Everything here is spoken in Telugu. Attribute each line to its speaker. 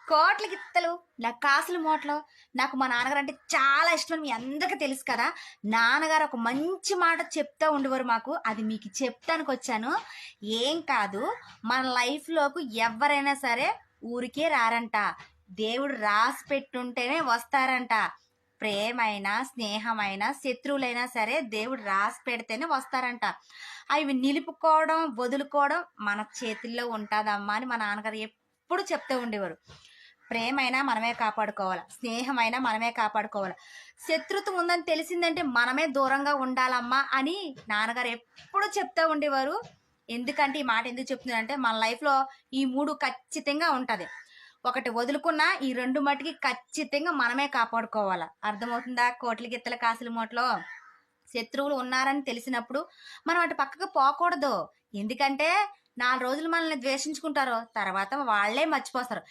Speaker 1: కోట్ల గిత్తలు నా కాసుల మూటలు. నాకు మా నాన్నగారు అంటే చాలా ఇష్టం అని మీ అందరికీ తెలుసు కదా. నాన్నగారు ఒక మంచి మాట చెప్తా ఉండేవారు మాకు. అది మీకు చెప్తానికి వచ్చాను. ఏం కాదు, మన లైఫ్లోకి ఎవరైనా సరే ఊరికే రారంట. దేవుడు రాసి పెట్టుంటేనే వస్తారంట. ప్రేమైనా స్నేహమైనా శత్రువులైనా సరే దేవుడు రాసి పెడితేనే వస్తారంట. అవి నిలుపుకోవడం వదులుకోవడం మన చేతుల్లో ఉంటుందమ్మా అని మా నాన్నగారు ఎప్పుడు చెప్తూ ఉండేవారు. ప్రేమైనా మనమే కాపాడుకోవాలి, స్నేహమైనా మనమే కాపాడుకోవాలి. శత్రుత్వం ఉందని తెలిసిందంటే మనమే దూరంగా ఉండాలమ్మా అని నాన్నగారు ఎప్పుడు చెప్తూ ఉండేవారు. ఎందుకంటే ఈ మాట ఎందుకు చెప్తున్నానంటే మన లైఫ్లో ఈ మూడు ఖచ్చితంగా ఉంటుంది. ఒకటి వదులుకున్నా ఈ రెండు మట్టికి ఖచ్చితంగా మనమే కాపాడుకోవాలి. అర్థమవుతుందా? కోట్ల గిత్తల కాసుల మూటలో శత్రువులు ఉన్నారని తెలిసినప్పుడు మనం అటు పక్కకు పోకూడదు. ఎందుకంటే 4 రోజులు మనల్ని ద్వేషించుకుంటారు, తర్వాత వాళ్ళే మర్చిపోతారు.